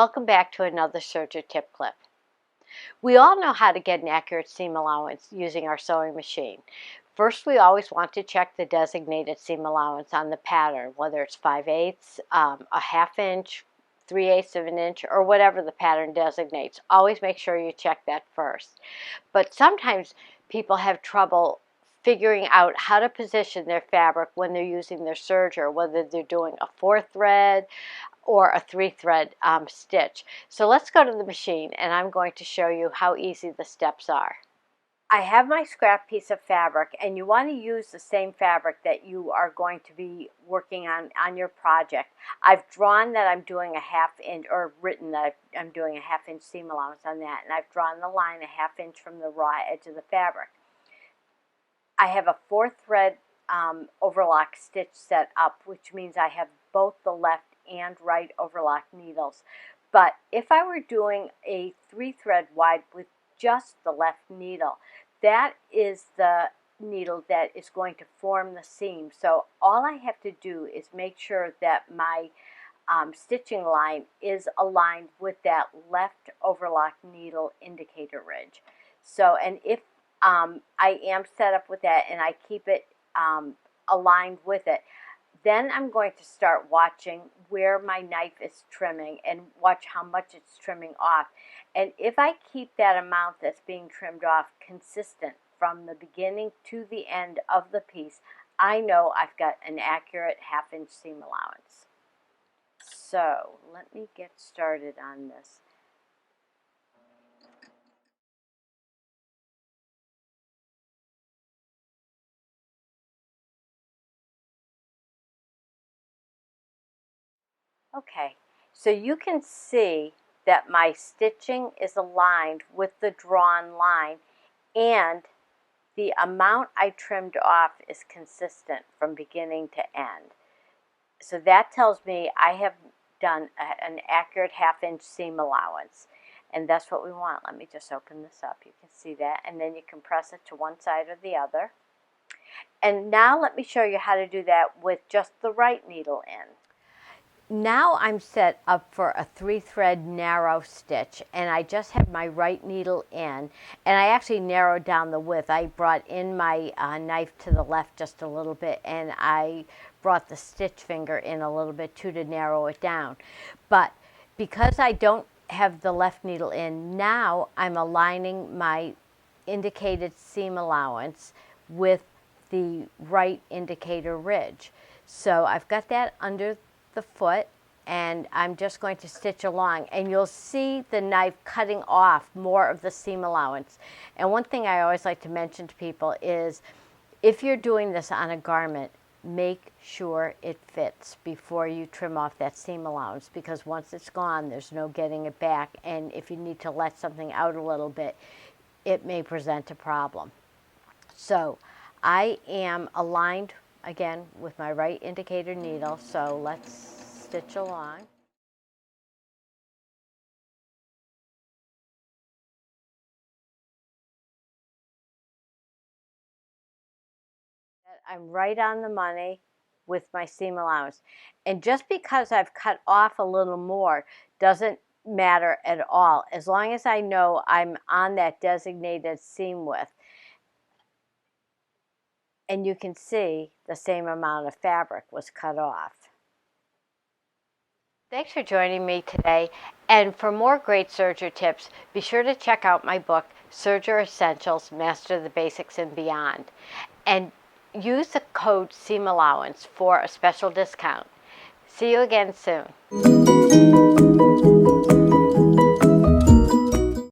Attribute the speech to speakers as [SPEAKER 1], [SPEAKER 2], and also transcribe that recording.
[SPEAKER 1] Welcome back to another Serger tip clip. We all know how to get an accurate seam allowance using our sewing machine. First, we always want to check the designated seam allowance on the pattern, whether it's 5/8, a half inch, 3/8 of an inch, or whatever the pattern designates. Always make sure you check that first. But sometimes people have trouble figuring out how to position their fabric when they're using their serger, whether they're doing a 4-thread or a 3-thread stitch. So let's go to the machine and I'm going to show you how easy the steps are. I have my scrap piece of fabric, and you want to use the same fabric that you are going to be working on your project. I've drawn that I'm doing a half inch, or written that I'm doing a half inch seam allowance on that, and I've drawn the line a half inch from the raw edge of the fabric. I have a 4-thread overlock stitch set up, which means I have both the left and right overlock needles. But if I were doing a 3-thread wide with just the left needle, that is the needle that is going to form the seam. So all I have to do is make sure that my stitching line is aligned with that left overlock needle indicator ridge. So, and if I am set up with that and I keep it aligned with it, then I'm going to start watching where my knife is trimming and watch how much it's trimming off. And if I keep that amount that's being trimmed off consistent from the beginning to the end of the piece, I know I've got an accurate half inch seam allowance. So let me get started on this. Okay, so you can see that my stitching is aligned with the drawn line, and the amount I trimmed off is consistent from beginning to end. So that tells me I have done an accurate half inch seam allowance, and that's what we want. Let me just open this up. You can see that, and then you can press it to one side or the other. And now let me show you how to do that with just the right needle in. Now I'm set up for a 3-thread narrow stitch, and I just have my right needle in, and I actually narrowed down the width. I brought in my knife to the left just a little bit, and I brought the stitch finger in a little bit too to narrow it down. But because I don't have the left needle in, now I'm aligning my indicated seam allowance with the right indicator ridge. So I've got that under the foot, and I'm just going to stitch along, and you'll see the knife cutting off more of the seam allowance. And one thing I always like to mention to people is, if you're doing this on a garment, make sure it fits before you trim off that seam allowance, because once it's gone, there's no getting it back, and if you need to let something out a little bit, it may present a problem. So I am aligned again with my right indicator needle, so let's stitch along. I'm right on the money with my seam allowance. And just because I've cut off a little more doesn't matter at all, as long as I know I'm on that designated seam width. And you can see the same amount of fabric was cut off. Thanks for joining me today, and for more great serger tips, be sure to check out my book, Serger Essentials, Master the Basics and Beyond, and use the code Seam Allowance for a special discount. See you again soon.